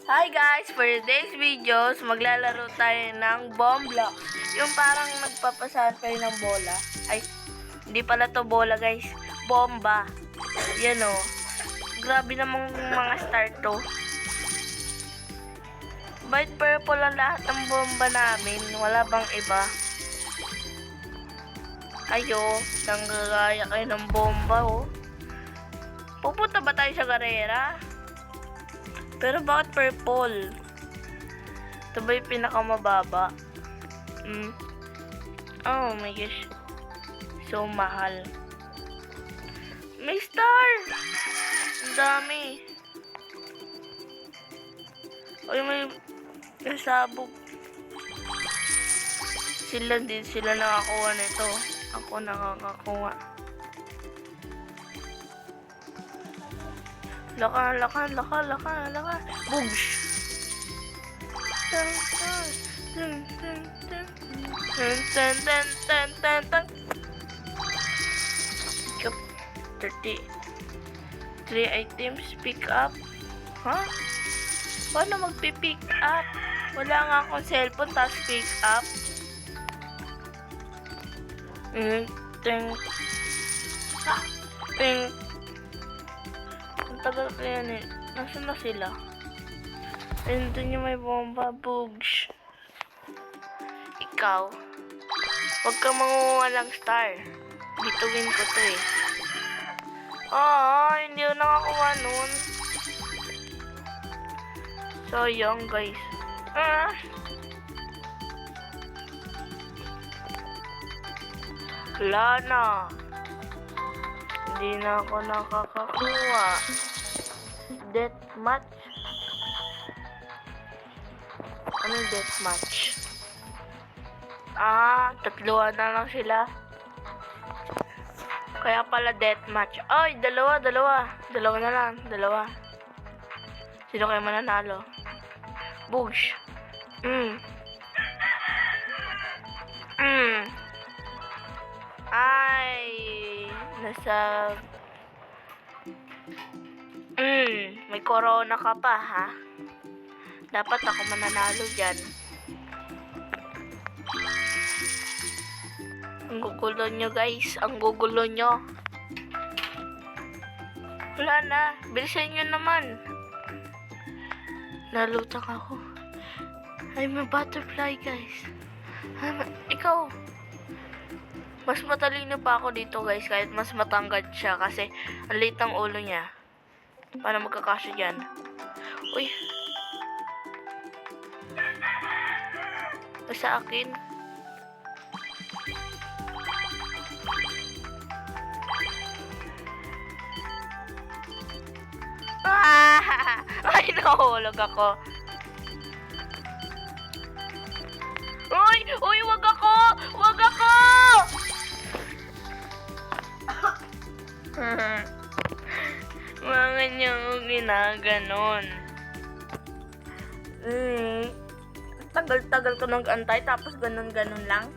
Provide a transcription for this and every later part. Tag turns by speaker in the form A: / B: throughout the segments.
A: Hi guys! For today's videos, maglalaro tayo ng bomb block. Yung parang nagpapasahan kayo ng bola. Ay, hindi pala to bola guys. Bomba. Yan o. Grabe namang mga star to. White purple ang lahat ng bomba namin. Wala bang iba? Ayo, nanggagaya kayo ng bomba oh. Pupunta ba tayo sa karera? Pero bakit purple? Ito ba yung pinakamababa? Oh my gosh. So mahal. May star! Ang dami. Ay, may nasabog. Sila din sila nakakuha nito. Ako nakakakuha. Laka. Boogs! Pick up 33 items. Pick up. Huh? Paano magpipick up? Wala nga akong cellphone, tapos pick up. Ang tagal ko yan eh. Nasaan na sila? Ayun, dun yung may bomba. Boogs. Ikaw. Huwag kang mangunguha ng star. Bituin ko to eh. Hindi ko nakakuha nun. Sayang guys. Wala na. Hindi na ako nakakakuha. Deathmatch? Ano yung deathmatch? Tatluhan na lang sila. Kaya pala deathmatch. Ay, dalawa. Dalawa na lang. Sino kayo mananalo? Boosh. Ay, nasa... may corona ka pa, ha? Dapat ako mananalo dyan. Ang gugulo nyo, guys. Ang gugulo nyo. Wala na. Bilisan nyo naman. Nalutang ako. I'm a butterfly, guys. Ikaw. Mas matalino pa ako dito, guys. Kahit mas matangkad siya. Kasi ang liit ng ulo niya. Paano magkakasya dyan? Uy. Sa akin. Ay, nahulog ako. Uy, wag ako! Mga niyang ginaganon. Tagal-tagal ko nag-antay tapos ganun-ganun lang.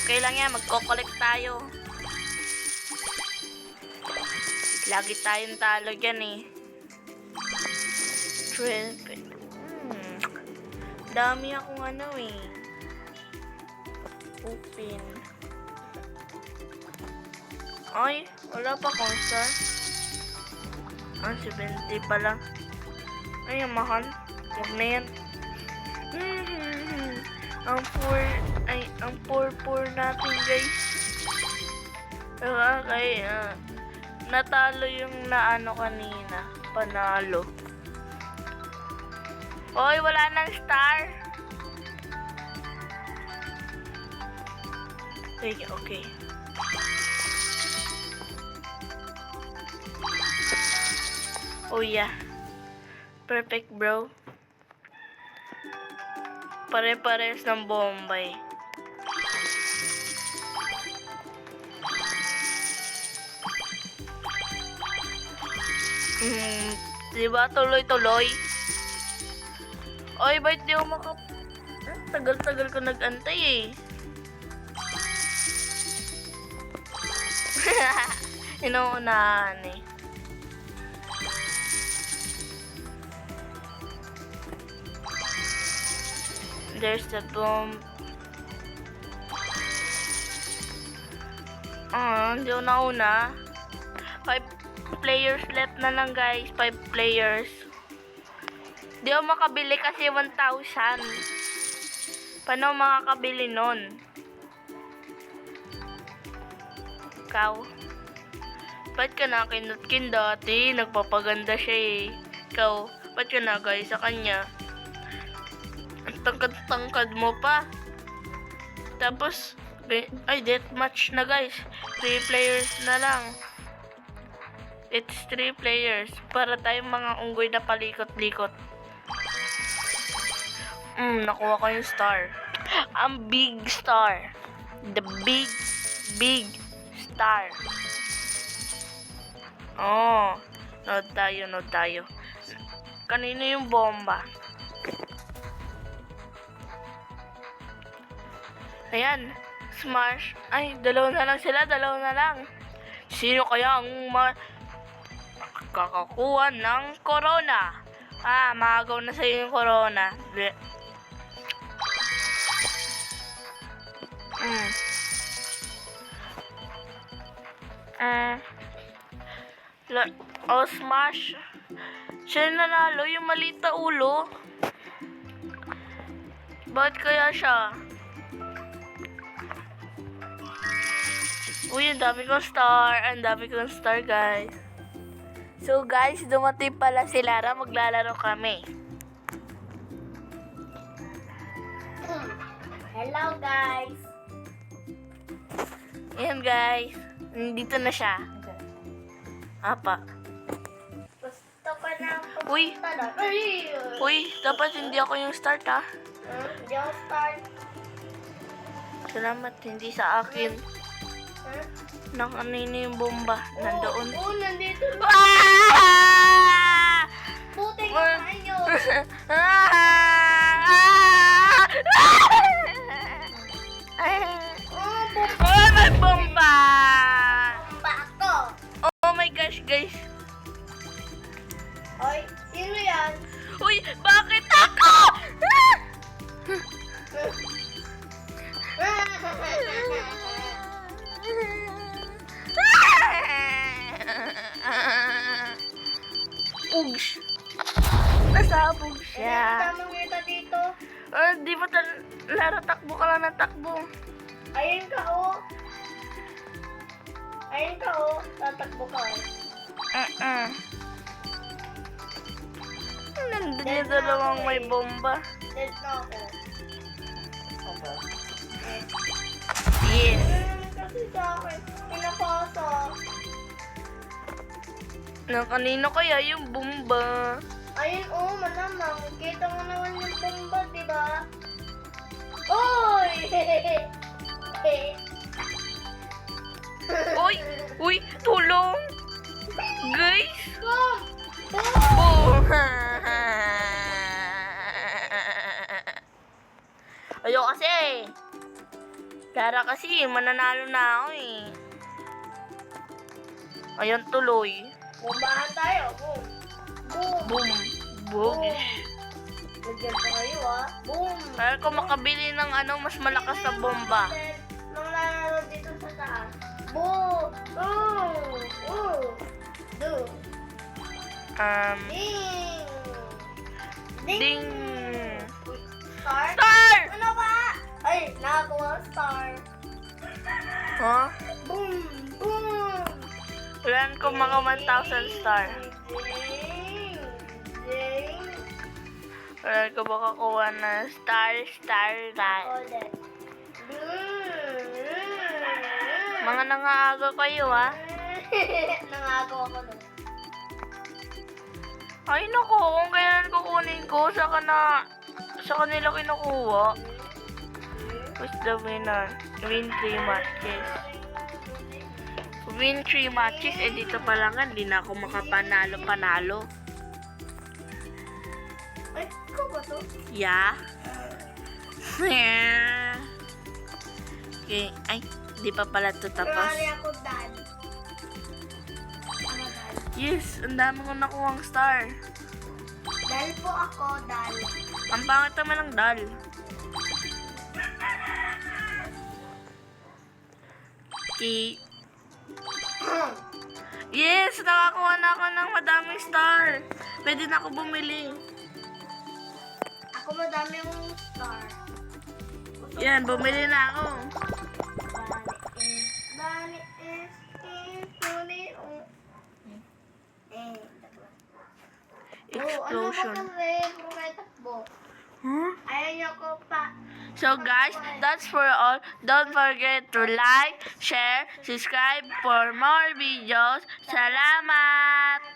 A: Okay lang yan, magko-collect tayo. Lagi tayong talo dyan eh. Dami akong ano eh. Open. Ay, wala pa akong star. 70 pa lang. Ay, ang mahal. Huwag na yan. Ang poor natin guys. Kaya, natalo yung naano kanina. Panalo. Oy, wala nang star. Okay. Oh yeah. Perfect bro. Pare-pares ng Bombay. Diba tuloy-tuloy? Oy, ba't di ako tagal-tagal ko nag-antay eh. Inuunahan eh. there's the bomb. Hindi ako nauna. 5 players left na lang, guys. 5 players. Di ako makabili kasi 1,000. Paano makakabili nun? Ikaw? Ba't ka na kinutkin dati? Nagpapaganda siya eh. Ikaw? Ba't ka na, guys, sa kanya? Ang tangkad-tangkad mo pa. Tapos, ay, deathmatch na, guys. 3 players na lang. It's 3 players. Para tayong mga unggoy na palikot-likot. Nakuha ko yung star. Ang big star. The big star. Oh, nod tayo. Kanino yung bomba? Ayan, smash. Ay, dalawa na lang. Sino kaya ang kakakuha ng corona? Maagaw na sa'yo yung corona. Smash. Siya yung nanalo, yung maliit na ulo. Bakit kaya siya? Uy, ang dami kong star, guys. So, guys, dumating pala si Lara. Maglalaro kami.
B: Hello, guys.
A: Ayan, guys. Nandito na siya. Apa.
B: Gusto ko na
A: Uy, dapat hindi ako yung start, ha?
B: Hindi ako start.
A: Salamat, hindi sa akin. Nang kanino yung bomba? Nandoon.
B: Nandito. Puting
A: Well,
B: na inyo.
A: May bomba!
B: Bomba ako.
A: Oh my gosh, guys.
B: Oy, sino yan?
A: Uy, bakit ako? Pugs. Nasabog siya.
B: Tama kita dito.
A: Di ba Lara, takbo ka lang ng takbo.
B: Ayun ka, oh. Tatakbo ka, oh.
A: Nandun yung dalawang may bomba.
B: Dead na ako.
A: Yes.
B: Kasi sa akin, pinapasa.
A: Na kanino kaya yung bomba?
B: Ayun, oh, malamang. Kita mo naman yung bomba, di ba? Oy!
A: Uy, tulong! Guys!
B: Boom!
A: Boom! Ayo kasi! Kara kasi, mananalo na ako eh. Ayun tuloy.
B: Bombahan tayo. Boom! Boom!
A: Boom! Boom!
B: Lagyan pa kayo, ah. Boom!
A: Kaya ko makabili ng mas malakas na bomba.
B: Nung lalaro dito sa taas. Boom! Boom! Boom! Boom! Ding!
A: Ding!
B: Star?
A: Star!
B: Ano ba? Ay, nakakuha ang star.
A: Huh?
B: Boom! Boom!
A: Wala ko mga 1,000 star.
B: Ding! Ding!
A: Wala ko makakuha na star.
B: Ulit.
A: Mga nangaaga kayo, ha?
B: Nangagawa ko nun.
A: Ay, naku, kung kailan kukunin ko, sa kanila kinukuha. Who's the winner? Win 3 matches. Win 3 matches, dito pa lang nga, hindi na ako makapanalo-panalo.
B: Ay, ikaw ba to?
A: Yeah. Okay, ay, di pa pala ito tapos.
B: Kunwari ako dad.
A: Yes, ang dami ko nakuhang star.
B: Dal po ako, dal.
A: Ang pangit naman ng dal. Okay. Yes! Nakakuha na ako ng madaming star. Pwede na ako bumili.
B: Ako madami yung star.
A: Yan, bumili na ako.
B: Bali is tuni.
A: Explosion.
B: Ano ba kasi? Kung may takbo.
A: Huh?
B: Ayaw niyo ko pa.
A: So guys, that's for all. Don't forget to like, share, subscribe for more videos. Salamat!